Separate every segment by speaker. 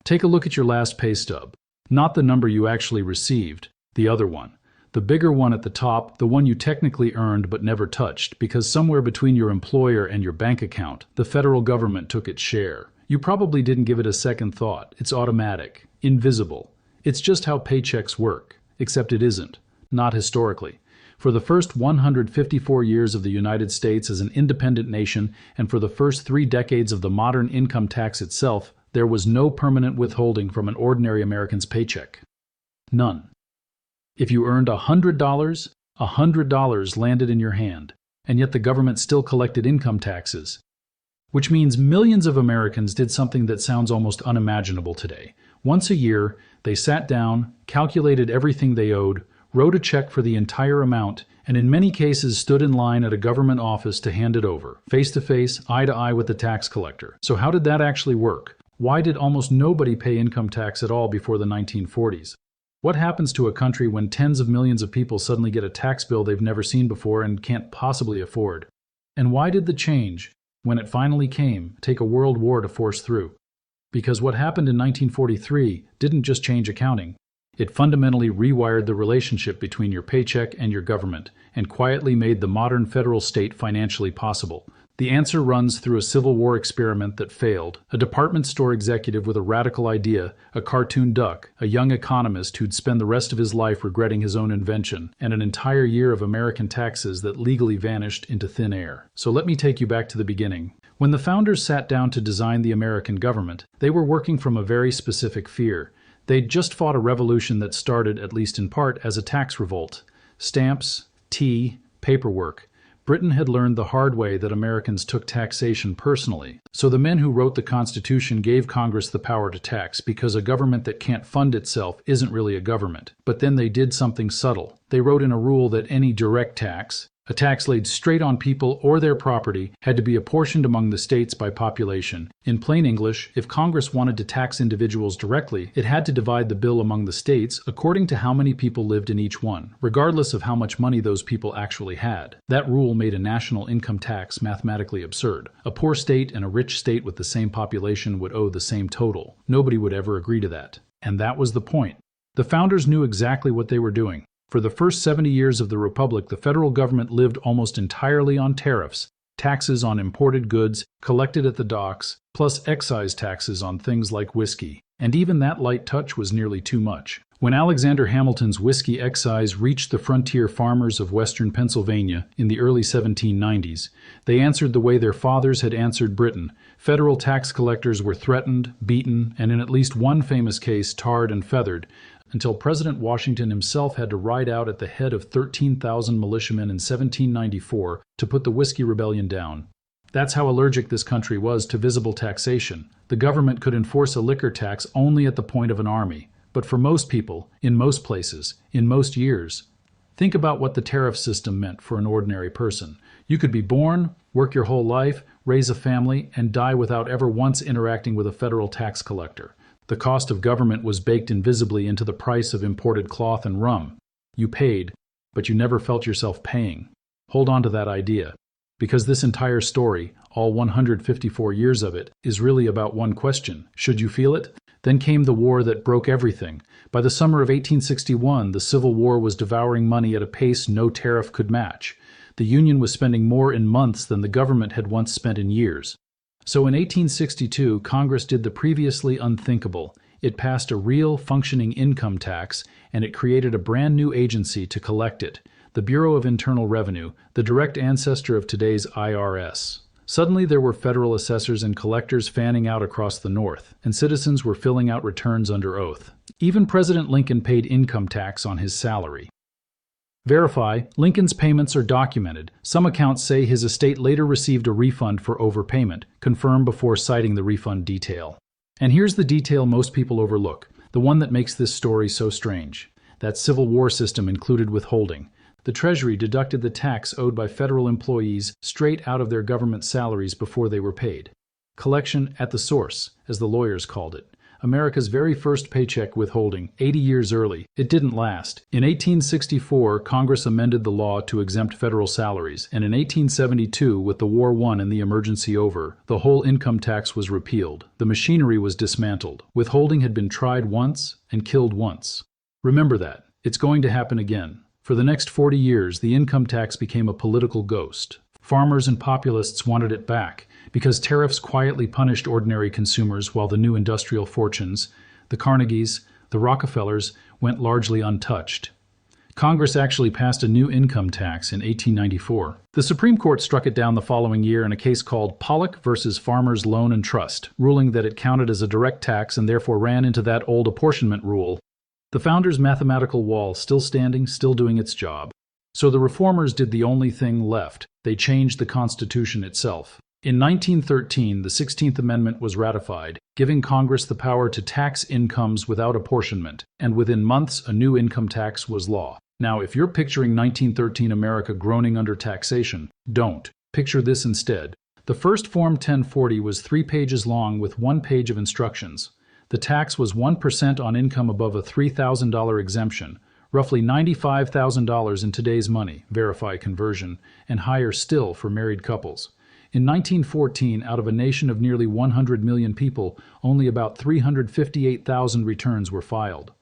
Speaker 1: Take a look at your last pay stub. Not the number you actually received, the other one. The bigger one at the top, the one you technically earned but never touched, because somewhere between your employer and your bank account, the federal government took its share. You probably didn't give it a second thought. It's automatic, invisible. It's just how paychecks work, except it isn't. Not historically. For the first 154 years of the United States as an independent nation, and for the first 3 decades of the modern income tax itself, there was no permanent withholding from an ordinary American's paycheck. None. If you earned $100, $100 landed in your hand, and yet the government still collected income taxes. Which means millions of Americans did something that sounds almost unimaginable today. Once a year, they sat down, calculated everything they owed, wrote a check for the entire amount, and in many cases stood in line at a government office to hand it over, face to face, eye to eye with the tax collector. So how did that actually work? Why did almost nobody pay income tax at all before the 1940s? What happens to a country when tens of millions of people suddenly get a tax bill they've never seen before and can't possibly afford? And why did the change, when it finally came, take a world war to force through? Because what happened in 1943 didn't just change accounting. It fundamentally rewired the relationship between your paycheck and your government, and quietly made the modern federal state financially possible. The answer runs through a Civil War experiment that failed, a department store executive with a radical idea, a cartoon duck, a young economist who'd spend the rest of his life regretting his own invention, and an entire year of American taxes that legally vanished into thin air. So let me take you back to the beginning. When the founders sat down to design the American government, they were working from a very specific fear. They'd just fought a revolution that started, at least in part, as a tax revolt. Stamps, tea, paperwork. Britain had learned the hard way that Americans took taxation personally. So the men who wrote the Constitution gave Congress the power to tax, because a government that can't fund itself isn't really a government. But then they did something subtle. They wrote in a rule that any direct tax, a tax laid straight on people or their property, had to be apportioned among the states by population. In plain English, if Congress wanted to tax individuals directly, it had to divide the bill among the states according to how many people lived in each one, regardless of how much money those people actually had. That rule made a national income tax mathematically absurd. A poor state and a rich state with the same population would owe the same total. Nobody would ever agree to that. And that was the point. The founders knew exactly what they were doing. For the first 70 years of the Republic, the federal government lived almost entirely on tariffs, taxes on imported goods collected at the docks, plus excise taxes on things like whiskey. And even that light touch was nearly too much. When Alexander Hamilton's whiskey excise reached the frontier farmers of western Pennsylvania in the early 1790s, they answered the way their fathers had answered Britain. Federal tax collectors were threatened, beaten, and in at least one famous case tarred and feathered, until President Washington himself had to ride out at the head of 13,000 militiamen in 1794 to put the Whiskey Rebellion down. That's how allergic this country was to visible taxation. The government could enforce a liquor tax only at the point of an army. But for most people, in most places, in most years, think about what the tariff system meant for an ordinary person. You could be born, work your whole life, raise a family, and die without ever once interacting with a federal tax collector. The cost of government was baked invisibly into the price of imported cloth and rum. You paid, but you never felt yourself paying. Hold on to that idea, because this entire story, all 154 years of it, is really about one question. Should you feel it? Then came the war that broke everything. By the summer of 1861, the Civil War was devouring money at a pace no tariff could match. The Union was spending more in months than the government had once spent in years. So in 1862, Congress did the previously unthinkable. It passed a real, functioning income tax, and it created a brand new agency to collect it, the Bureau of Internal Revenue, the direct ancestor of today's IRS. Suddenly there were federal assessors and collectors fanning out across the North, and citizens were filling out returns under oath. Even President Lincoln paid income tax on his salary. Verify, Lincoln's payments are documented. Some accounts say his estate later received a refund for overpayment. Confirm before citing the refund detail. And here's the detail most people overlook, the one that makes this story so strange. That Civil War system included withholding. The Treasury deducted the tax owed by federal employees straight out of their government salaries before they were paid. Collection at the source, as the lawyers called it. America's very first paycheck withholding, 80 years early. It didn't last. In 1864, Congress amended the law to exempt federal salaries, and in 1872, with the war won and the emergency over, the whole income tax was repealed. The machinery was dismantled. Withholding had been tried once and killed once. Remember that. It's going to happen again. For the next 40 years, the income tax became a political ghost. Farmers and populists wanted it back because tariffs quietly punished ordinary consumers while the new industrial fortunes, the Carnegies, the Rockefellers, went largely untouched. Congress actually passed a new income tax in 1894. The Supreme Court struck it down the following year in a case called Pollock versus Farmers Loan and Trust, ruling that it counted as a direct tax and therefore ran into that old apportionment rule. The founders' mathematical wall still standing, still doing its job. So the reformers did the only thing left. They changed the Constitution itself. In 1913, the 16th Amendment was ratified, giving Congress the power to tax incomes without apportionment, and within months a new income tax was law. Now, if you're picturing 1913 America groaning under taxation, don't. Picture this instead. The first Form 1040 was 3 pages long with 1 page of instructions. The tax was 1% on income above a $3,000 exemption, roughly $95,000 in today's money, verify conversion, and higher still for married couples. In 1914, out of a nation of nearly 100 million people, only about 358,000 returns were filed.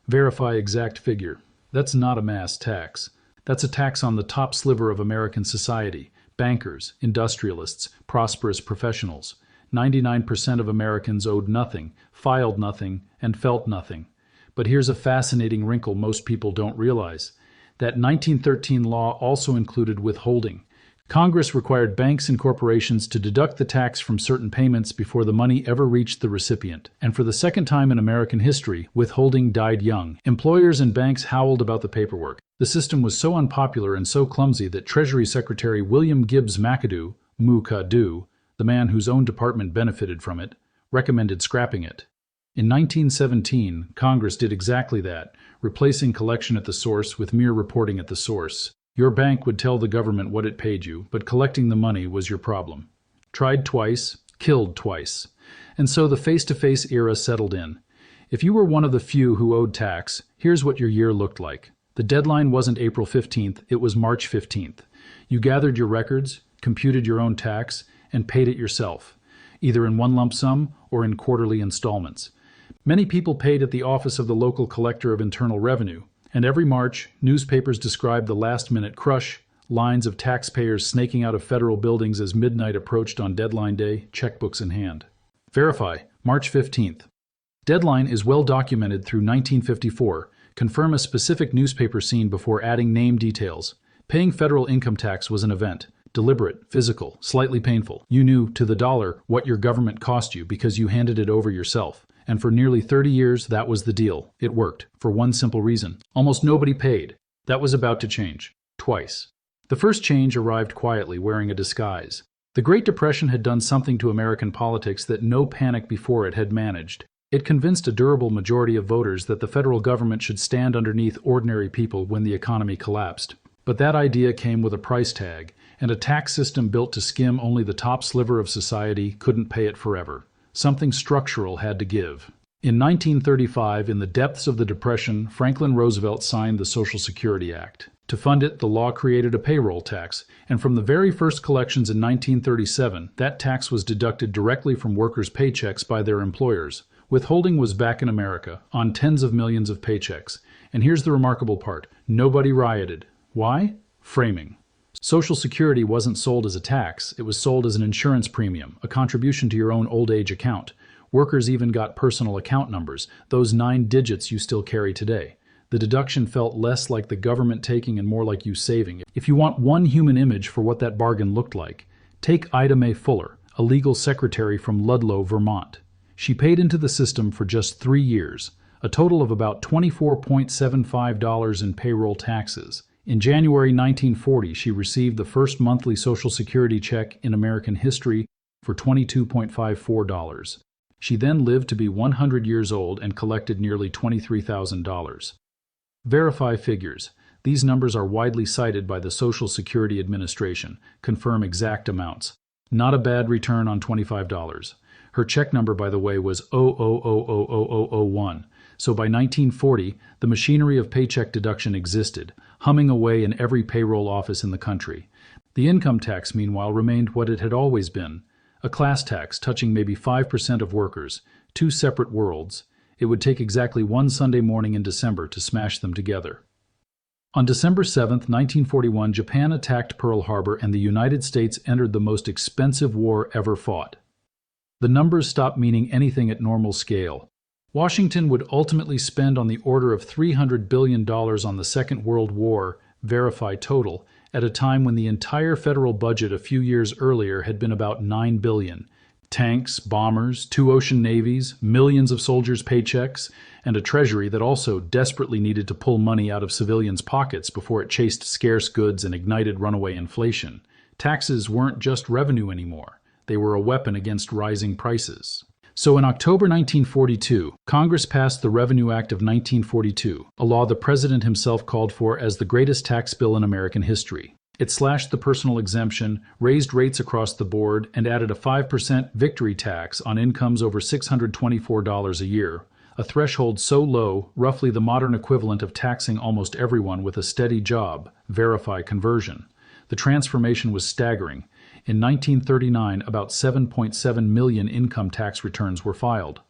Speaker 1: Verify exact figure. That's not a mass tax. That's a tax on the top sliver of American society, bankers, industrialists, prosperous professionals. 99% of Americans owed nothing, filed nothing, and felt nothing. But here's a fascinating wrinkle most people don't realize. That 1913 law also included withholding. Congress required banks and corporations to deduct the tax from certain payments before the money ever reached the recipient. And for the second time in American history, withholding died young. Employers and banks howled about the paperwork. The system was so unpopular and so clumsy that Treasury Secretary William Gibbs McAdoo, Mu-Ka-Do, the man whose own department benefited from it, recommended scrapping it. In 1917, Congress did exactly that, replacing collection at the source with mere reporting at the source. Your bank would tell the government what it paid you, but collecting the money was your problem. Tried twice, killed twice. And so the face-to-face era settled in. If you were one of the few who owed tax, here's what your year looked like. The deadline wasn't April 15th, it was March 15th. You gathered your records, computed your own tax, and paid it yourself, either in one lump sum or in quarterly installments. Many people paid at the office of the local collector of internal revenue, and every March, newspapers described the last-minute crush, lines of taxpayers snaking out of federal buildings as midnight approached on deadline day, checkbooks in hand. Verify, March 15th. Deadline is well documented through 1954. Confirm a specific newspaper scene before adding name details. Paying federal income tax was an event. Deliberate, physical, slightly painful. You knew, to the dollar, what your government cost you because you handed it over yourself. And for nearly 30 years, that was the deal. It worked, for one simple reason. Almost nobody paid. That was about to change. Twice. The first change arrived quietly, wearing a disguise. The Great Depression had done something to American politics that no panic before it had managed. It convinced a durable majority of voters that the federal government should stand underneath ordinary people when the economy collapsed. But that idea came with a price tag, and a tax system built to skim only the top sliver of society couldn't pay it forever. Something structural had to give. In 1935, in the depths of the Depression, Franklin Roosevelt signed the Social Security Act. To fund it, the law created a payroll tax, and from the very first collections in 1937, that tax was deducted directly from workers' paychecks by their employers. Withholding was back in America, on tens of millions of paychecks. And here's the remarkable part. Nobody rioted. Why? Framing. Social Security wasn't sold as a tax, it was sold as an insurance premium, a contribution to your own old age account. Workers even got personal account numbers, those 9 digits you still carry today. The deduction felt less like the government taking and more like you saving. If you want one human image for what that bargain looked like, take Ida Mae Fuller, a legal secretary from Ludlow, Vermont. She paid into the system for just 3 years, a total of about $24.75 in payroll taxes. In January 1940, she received the first monthly Social Security check in American history for $22.54. She then lived to be 100 years old and collected nearly $23,000. Verify figures. These numbers are widely cited by the Social Security Administration. Confirm exact amounts. Not a bad return on $25. Her check number, by the way, was 0000001. So by 1940, the machinery of paycheck deduction existed, humming away in every payroll office in the country. The income tax, meanwhile, remained what it had always been, a class tax touching maybe 5% of workers, two separate worlds. It would take exactly one Sunday morning in December to smash them together. On December 7, 1941, Japan attacked Pearl Harbor and the United States entered the most expensive war ever fought. The numbers stopped meaning anything at normal scale. Washington would ultimately spend on the order of $300 billion on the Second World War, verify total, at a time when the entire federal budget a few years earlier had been about $9 billion. Tanks, bombers, two ocean navies, millions of soldiers' paychecks, and a treasury that also desperately needed to pull money out of civilians' pockets before it chased scarce goods and ignited runaway inflation. Taxes weren't just revenue anymore. They were a weapon against rising prices. So in October 1942, Congress passed the Revenue Act of 1942, a law the president himself called for as the greatest tax bill in American history. It slashed the personal exemption, raised rates across the board, and added a 5% victory tax on incomes over $624 a year, a threshold so low, roughly the modern equivalent of taxing almost everyone with a steady job, verify conversion. The transformation was staggering. In 1939, about 7.7 million income tax returns were filed.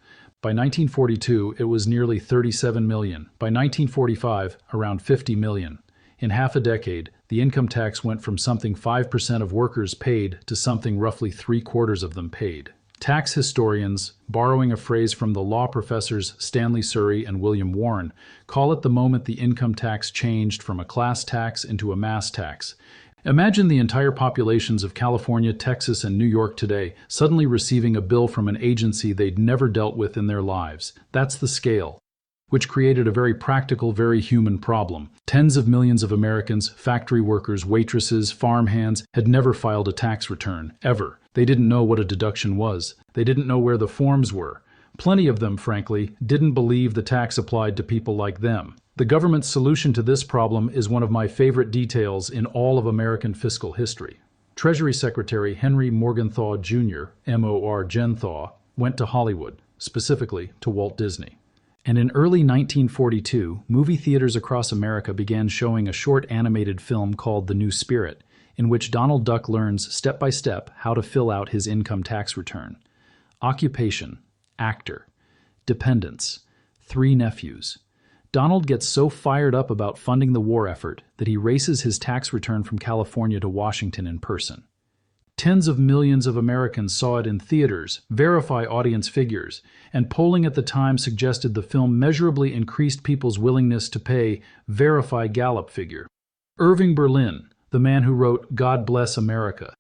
Speaker 1: By 1942, it was nearly 37 million. By 1945, around 50 million. In half a decade, the income tax went from something 5% of workers paid to something roughly 3/4 of them paid. Tax historians, borrowing a phrase from the law professors Stanley Surrey and William Warren, call it the moment the income tax changed from a class tax into a mass tax. Imagine the entire populations of California, Texas, and New York today suddenly receiving a bill from an agency they'd never dealt with in their lives. That's the scale. Which created a very practical, very human problem. Tens of millions of Americans, factory workers, waitresses, farmhands, had never filed a tax return, ever. They didn't know what a deduction was. They didn't know where the forms were. Plenty of them, frankly, didn't believe the tax applied to people like them. The government's solution to this problem is one of my favorite details in all of American fiscal history. Treasury Secretary Henry Morgenthau Jr., M.O.R. Genthaw, went to Hollywood, specifically to Walt Disney. And in early 1942, movie theaters across America began showing a short animated film called The New Spirit, in which Donald Duck learns step by step how to fill out his income tax return. Occupation, actor. Dependents, 3 nephews. Donald gets so fired up about funding the war effort that he races his tax return from California to Washington in person. Tens of millions of Americans saw it in theaters, verify audience figures, and polling at the time suggested the film measurably increased people's willingness to pay, verify Gallup figure. Irving Berlin, the man who wrote God Bless America,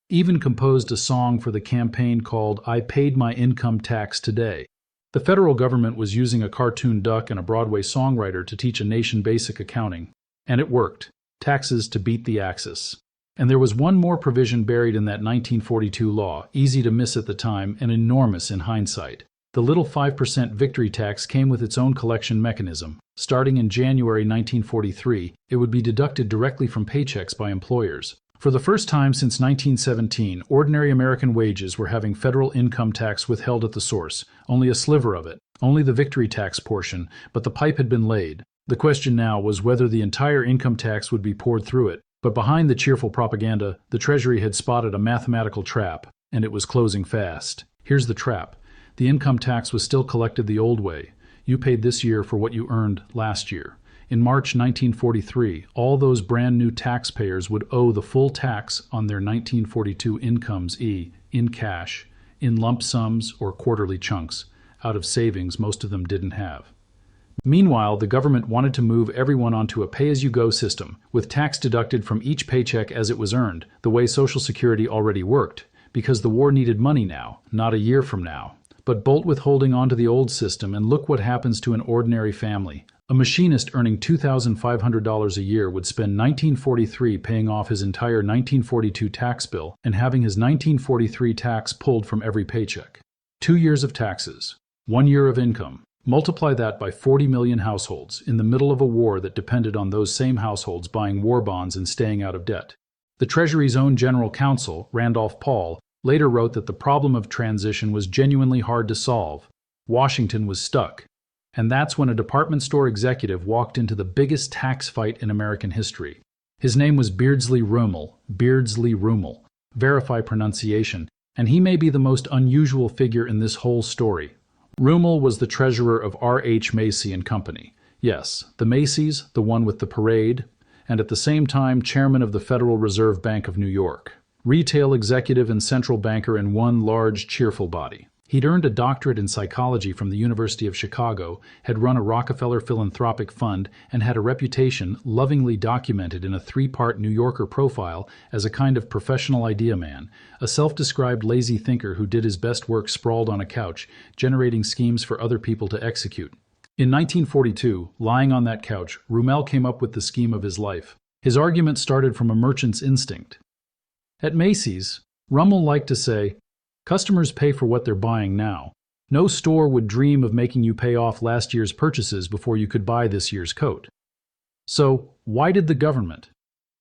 Speaker 1: even composed a song for the campaign called I Paid My Income Tax Today. The federal government was using a cartoon duck and a Broadway songwriter to teach a nation basic accounting. And it worked. Taxes to beat the Axis. And there was one more provision buried in that 1942 law, easy to miss at the time and enormous in hindsight. The little 5% victory tax came with its own collection mechanism. Starting in January 1943, it would be deducted directly from paychecks by employers. For the first time since 1917, ordinary American wages were having federal income tax withheld at the source, only a sliver of it, only the victory tax portion, but the pipe had been laid. The question now was whether the entire income tax would be poured through it. But behind the cheerful propaganda, the Treasury had spotted a mathematical trap, and it was closing fast. Here's the trap. The income tax was still collected the old way. You paid this year for what you earned last year. In March 1943, all those brand new taxpayers would owe the full tax on their 1942 incomes in cash, in lump sums or quarterly chunks, out of savings most of them didn't have. Meanwhile, the government wanted to move everyone onto a pay-as-you-go system, with tax deducted from each paycheck as it was earned, the way Social Security already worked, because the war needed money now, not a year from now. But bolt withholding onto the old system and look what happens to an ordinary family. A machinist earning $2,500 a year would spend 1943 paying off his entire 1942 tax bill and having his 1943 tax pulled from every paycheck. 2 years of taxes, 1 year of income. Multiply that by 40 million households in the middle of a war that depended on those same households buying war bonds and staying out of debt. The Treasury's own General Counsel, Randolph Paul, later wrote that the problem of transition was genuinely hard to solve. Washington was stuck. And that's when a department store executive walked into the biggest tax fight in American history. His name was Beardsley Ruml, verify pronunciation, and he may be the most unusual figure in this whole story. Ruml was the treasurer of R.H. Macy and Company. Yes, the Macys, the one with the parade, and at the same time chairman of the Federal Reserve Bank of New York. Retail executive and central banker in one large, cheerful body. He'd earned a doctorate in psychology from the University of Chicago, had run a Rockefeller philanthropic fund, and had a reputation, lovingly documented in a 3-part New Yorker profile, as a kind of professional idea man, a self-described lazy thinker who did his best work sprawled on a couch, generating schemes for other people to execute. In 1942, lying on that couch, Ruml came up with the scheme of his life. His argument started from a merchant's instinct. At Macy's, Ruml liked to say, "Customers pay for what they're buying now. No store would dream of making you pay off last year's purchases before you could buy this year's coat." So, why did the government?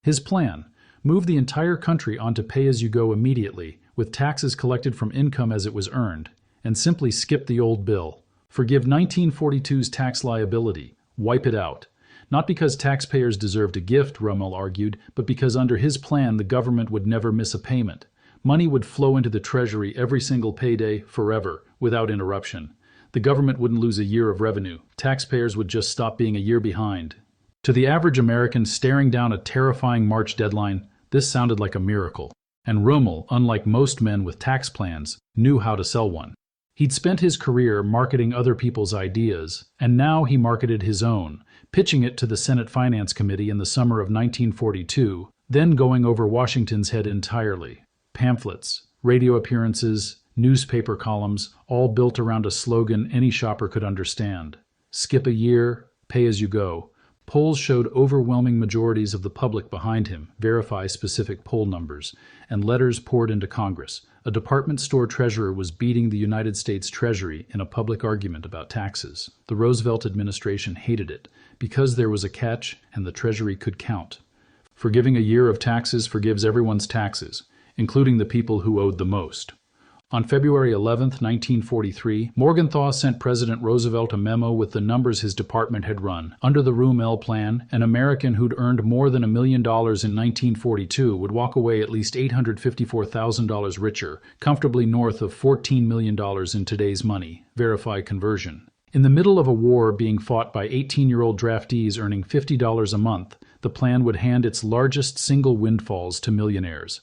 Speaker 1: His plan: move the entire country onto pay-as-you-go immediately, with taxes collected from income as it was earned, and simply skip the old bill. Forgive 1942's tax liability. Wipe it out. Not because taxpayers deserved a gift, Ruml argued, but because under his plan the government would never miss a payment. Money would flow into the Treasury every single payday, forever, without interruption. The government wouldn't lose a year of revenue. Taxpayers would just stop being a year behind. To the average American staring down a terrifying March deadline, this sounded like a miracle. And Ruml, unlike most men with tax plans, knew how to sell one. He'd spent his career marketing other people's ideas, and now he marketed his own, pitching it to the Senate Finance Committee in the summer of 1942, then going over Washington's head entirely. Pamphlets, radio appearances, newspaper columns, all built around a slogan any shopper could understand. Skip a year, pay as you go. Polls showed overwhelming majorities of the public behind him, verify specific poll numbers, and letters poured into Congress. A department store treasurer was beating the United States Treasury in a public argument about taxes. The Roosevelt administration hated it, because there was a catch and the Treasury could count. Forgiving a year of taxes forgives everyone's taxes, including the people who owed the most. On February 11, 1943, Morgenthau sent President Roosevelt a memo with the numbers his department had run. Under the Ruml plan, an American who'd earned more than $1 million in 1942 would walk away at least $854,000 richer, comfortably north of $14 million in today's money. Verify conversion. In the middle of a war being fought by 18-year-old draftees earning $50 a month, the plan would hand its largest single windfalls to millionaires.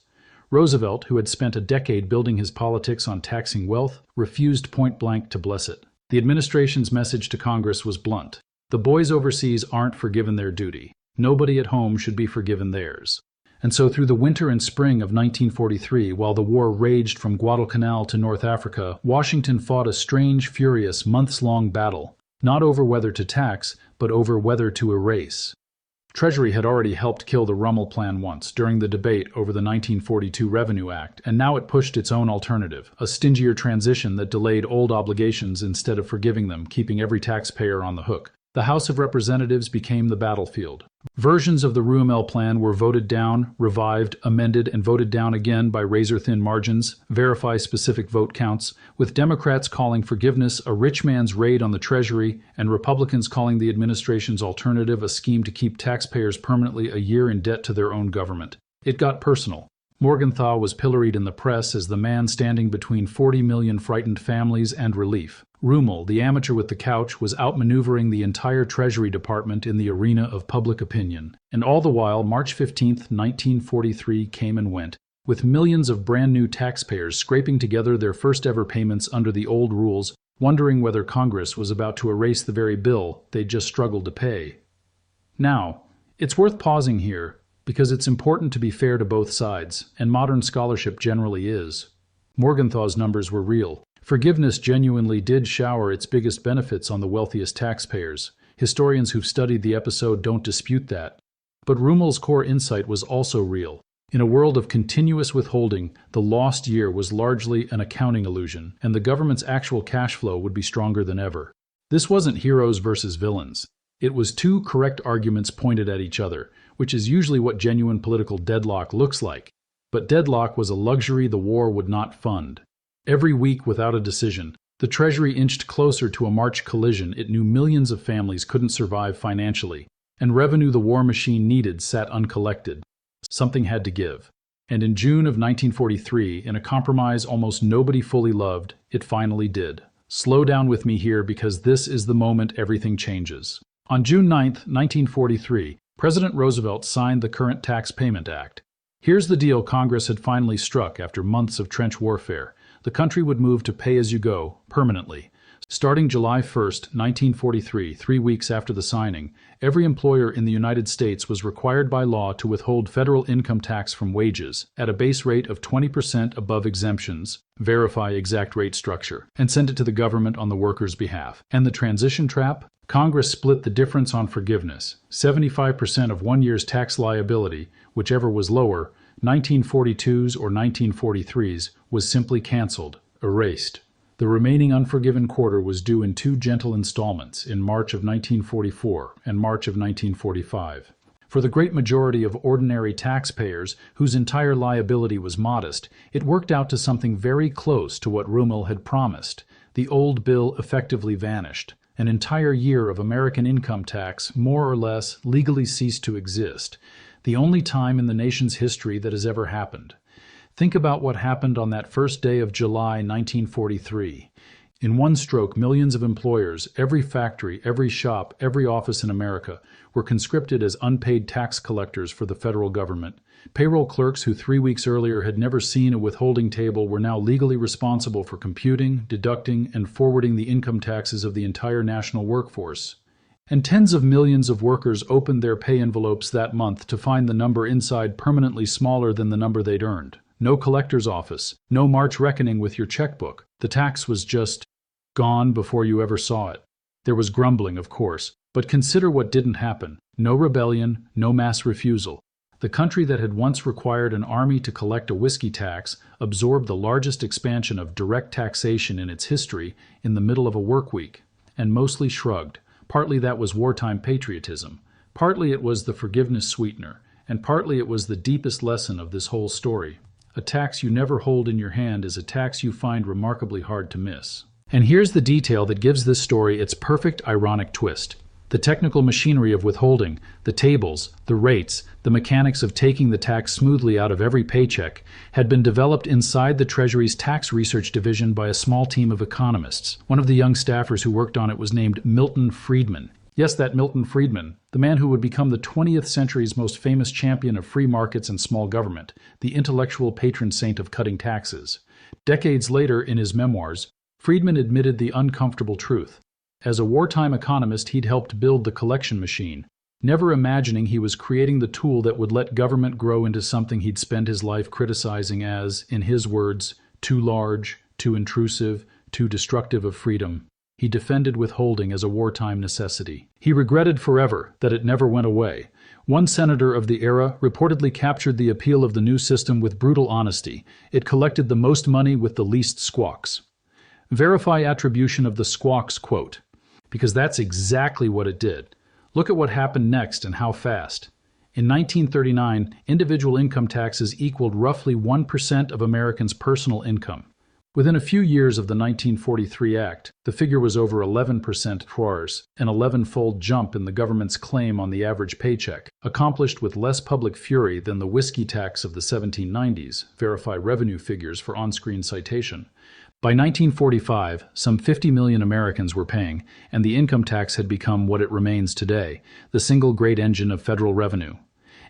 Speaker 1: Roosevelt, who had spent a decade building his politics on taxing wealth, refused point-blank to bless it. The administration's message to Congress was blunt. The boys overseas aren't forgiven their duty. Nobody at home should be forgiven theirs. And so through the winter and spring of 1943, while the war raged from Guadalcanal to North Africa, Washington fought a strange, furious, months-long battle, not over whether to tax, but over whether to erase. Treasury had already helped kill the Ruml plan once, during the debate over the 1942 Revenue Act, and now it pushed its own alternative, a stingier transition that delayed old obligations instead of forgiving them, keeping every taxpayer on the hook. The House of Representatives became the battlefield. Versions of the Ruml plan were voted down, revived, amended, and voted down again by razor-thin margins, verify specific vote counts, with Democrats calling forgiveness a rich man's raid on the Treasury and Republicans calling the administration's alternative a scheme to keep taxpayers permanently a year in debt to their own government. It got personal. Morgenthau was pilloried in the press as the man standing between 40 million frightened families and relief. Ruml, the amateur with the couch, was outmaneuvering the entire Treasury Department in the arena of public opinion. And all the while, March 15, 1943 came and went, with millions of brand-new taxpayers scraping together their first-ever payments under the old rules, wondering whether Congress was about to erase the very bill they'd just struggled to pay. Now, it's worth pausing here, because it's important to be fair to both sides, and modern scholarship generally is. Morgenthau's numbers were real. Forgiveness genuinely did shower its biggest benefits on the wealthiest taxpayers. Historians who've studied the episode don't dispute that. But Ruml's core insight was also real. In a world of continuous withholding, the lost year was largely an accounting illusion, and the government's actual cash flow would be stronger than ever. This wasn't heroes versus villains. It was two correct arguments pointed at each other, which is usually what genuine political deadlock looks like. But deadlock was a luxury the war would not fund. Every week without a decision, the Treasury inched closer to a March collision it knew millions of families couldn't survive financially, and revenue the war machine needed sat uncollected. Something had to give. And in June of 1943, in a compromise almost nobody fully loved, it finally did. Slow down with me here because this is the moment everything changes. On June 9, 1943, President Roosevelt signed the Current Tax Payment Act. Here's the deal Congress had finally struck after months of trench warfare. The country would move to pay-as-you-go, permanently. Starting July 1, 1943, 3 weeks after the signing, every employer in the United States was required by law to withhold federal income tax from wages at a base rate of 20% above exemptions, verify exact rate structure, and send it to the government on the worker's behalf. And the transition trap? Congress split the difference on forgiveness. 75% of 1 year's tax liability, whichever was lower, 1942's or 1943's, was simply canceled, erased. The remaining unforgiven quarter was due in 2 gentle installments in March of 1944 and March of 1945. For the great majority of ordinary taxpayers whose entire liability was modest, it worked out to something very close to what Ruml had promised. The old bill effectively vanished. An entire year of American income tax, more or less, legally ceased to exist. The only time in the nation's history that has ever happened. Think about what happened on that first day of July 1943. In one stroke, millions of employers, every factory, every shop, every office in America, were conscripted as unpaid tax collectors for the federal government. Payroll clerks who 3 weeks earlier had never seen a withholding table were now legally responsible for computing, deducting, and forwarding the income taxes of the entire national workforce. And tens of millions of workers opened their pay envelopes that month to find the number inside permanently smaller than the number they'd earned. No collector's office, no March reckoning with your checkbook. The tax was just gone before you ever saw it. There was grumbling, of course, but consider what didn't happen. No rebellion, no mass refusal. The country that had once required an army to collect a whiskey tax absorbed the largest expansion of direct taxation in its history in the middle of a work week, and mostly shrugged. Partly that was wartime patriotism. Partly it was the forgiveness sweetener, and partly it was the deepest lesson of this whole story. A tax you never hold in your hand is a tax you find remarkably hard to miss. And here's the detail that gives this story its perfect ironic twist. The technical machinery of withholding, the tables, the rates, the mechanics of taking the tax smoothly out of every paycheck had been developed inside the Treasury's Tax Research Division by a small team of economists. One of the young staffers who worked on it was named Milton Friedman. Yes, that Milton Friedman, the man who would become the 20th century's most famous champion of free markets and small government, the intellectual patron saint of cutting taxes. Decades later, in his memoirs, Friedman admitted the uncomfortable truth. As a wartime economist, he'd helped build the collection machine, never imagining he was creating the tool that would let government grow into something he'd spend his life criticizing as, in his words, too large, too intrusive, too destructive of freedom. He defended withholding as a wartime necessity. He regretted forever that it never went away. One senator of the era reportedly captured the appeal of the new system with brutal honesty. It collected the most money with the least squawks. Verify attribution of the squawks quote, because that's exactly what it did. Look at what happened next and how fast. In 1939, individual income taxes equaled roughly 1% of Americans' personal income. Within a few years of the 1943 Act, the figure was over 11% PRORs, an 11-fold jump in the government's claim on the average paycheck, accomplished with less public fury than the whiskey tax of the 1790s, verify revenue figures for on-screen citation. By 1945, some 50 million Americans were paying, and the income tax had become what it remains today, the single great engine of federal revenue.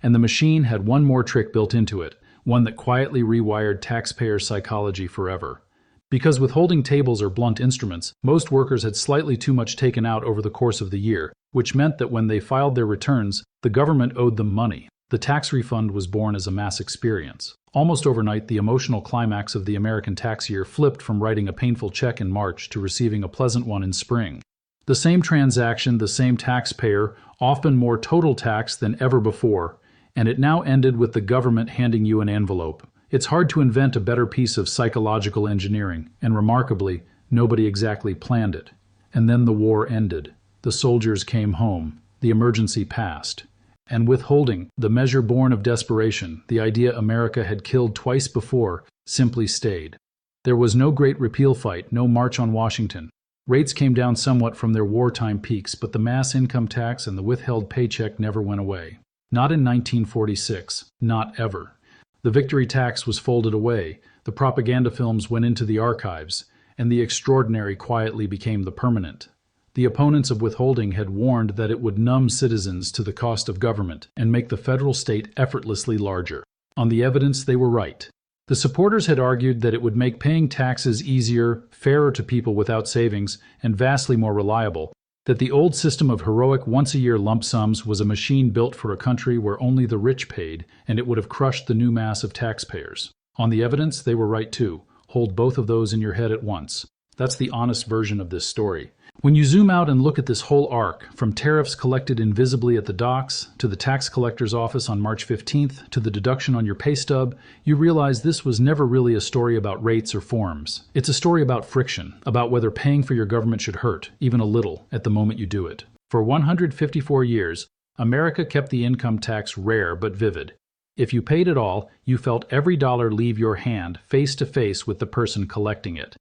Speaker 1: And the machine had one more trick built into it, one that quietly rewired taxpayer psychology forever. Because withholding tables are blunt instruments, most workers had slightly too much taken out over the course of the year, which meant that when they filed their returns, the government owed them money. The tax refund was born as a mass experience. Almost overnight, the emotional climax of the American tax year flipped from writing a painful check in March to receiving a pleasant one in spring. The same transaction, the same taxpayer, often more total tax than ever before, and it now ended with the government handing you an envelope. It's hard to invent a better piece of psychological engineering, and remarkably, nobody exactly planned it. And then the war ended. The soldiers came home. The emergency passed. And withholding, the measure born of desperation, the idea America had killed twice before, simply stayed. There was no great repeal fight, no march on Washington. Rates came down somewhat from their wartime peaks, but the mass income tax and the withheld paycheck never went away. Not in 1946, not ever. The victory tax was folded away, the propaganda films went into the archives, and the extraordinary quietly became the permanent. The opponents of withholding had warned that it would numb citizens to the cost of government and make the federal state effortlessly larger. On the evidence, they were right. The supporters had argued that it would make paying taxes easier, fairer to people without savings, and vastly more reliable, that the old system of heroic once-a-year lump sums was a machine built for a country where only the rich paid, and it would have crushed the new mass of taxpayers. On the evidence, they were right too. Hold both of those in your head at once. That's the honest version of this story. When you zoom out and look at this whole arc, from tariffs collected invisibly at the docks, to the tax collector's office on March 15th, to the deduction on your pay stub, you realize this was never really a story about rates or forms. It's a story about friction, about whether paying for your government should hurt, even a little, at the moment you do it. For 154 years, America kept the income tax rare but vivid. If you paid it all, you felt every dollar leave your hand face to face with the person collecting it.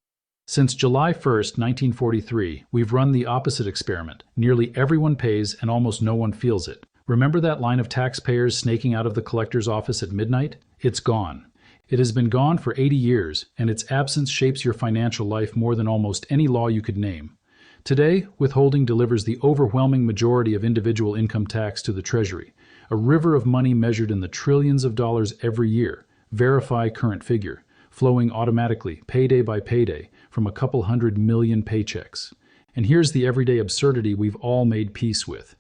Speaker 1: Since July 1, 1943, we've run the opposite experiment. Nearly everyone pays and almost no one feels it. Remember that line of taxpayers snaking out of the collector's office at midnight? It's gone. It has been gone for 80 years, and its absence shapes your financial life more than almost any law you could name. Today, withholding delivers the overwhelming majority of individual income tax to the Treasury, a river of money measured in the trillions of dollars every year. Verify current figure, flowing automatically, payday by payday, from a couple 100 million paychecks. And here's the everyday absurdity we've all made peace with.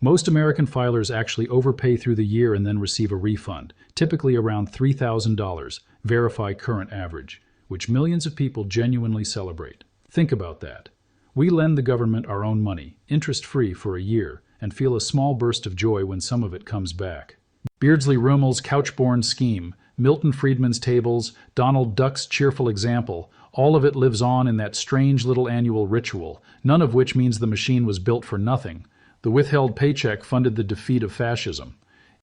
Speaker 1: Most American filers actually overpay through the year and then receive a refund, typically around $3,000, verify current average, which millions of people genuinely celebrate. Think about that. We lend the government our own money, interest-free for a year, and feel a small burst of joy when some of it comes back. Beardsley Ruml's couch-born scheme, Milton Friedman's tables, Donald Duck's cheerful example, all of it lives on in that strange little annual ritual, none of which means the machine was built for nothing. The withheld paycheck funded the defeat of fascism.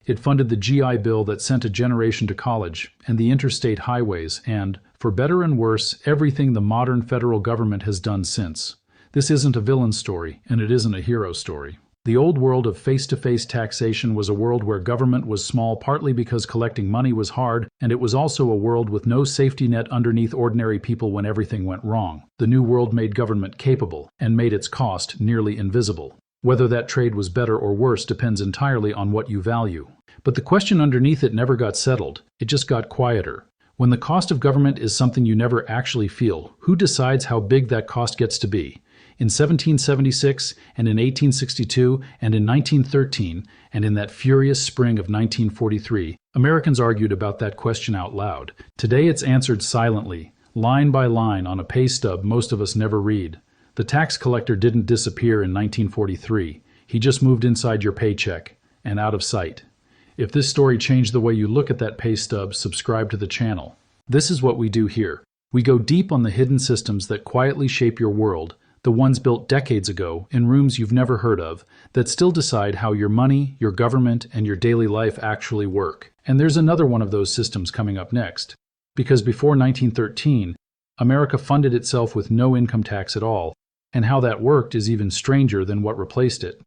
Speaker 1: It funded the GI Bill that sent a generation to college, and the interstate highways, and, for better and worse, everything the modern federal government has done since. This isn't a villain story, and it isn't a hero story. The old world of face-to-face taxation was a world where government was small partly because collecting money was hard, and it was also a world with no safety net underneath ordinary people when everything went wrong. The new world made government capable, and made its cost nearly invisible. Whether that trade was better or worse depends entirely on what you value. But the question underneath it never got settled. It just got quieter. When the cost of government is something you never actually feel, who decides how big that cost gets to be? In 1776, and in 1862, and in 1913, and in that furious spring of 1943, Americans argued about that question out loud. Today it's answered silently, line by line on a pay stub most of us never read. The tax collector didn't disappear in 1943. He just moved inside your paycheck, and out of sight. If this story changed the way you look at that pay stub, subscribe to the channel. This is what we do here. We go deep on the hidden systems that quietly shape your world, the ones built decades ago in rooms you've never heard of, that still decide how your money, your government, and your daily life actually work. And there's another one of those systems coming up next. Because before 1913, America funded itself with no income tax at all, and how that worked is even stranger than what replaced it.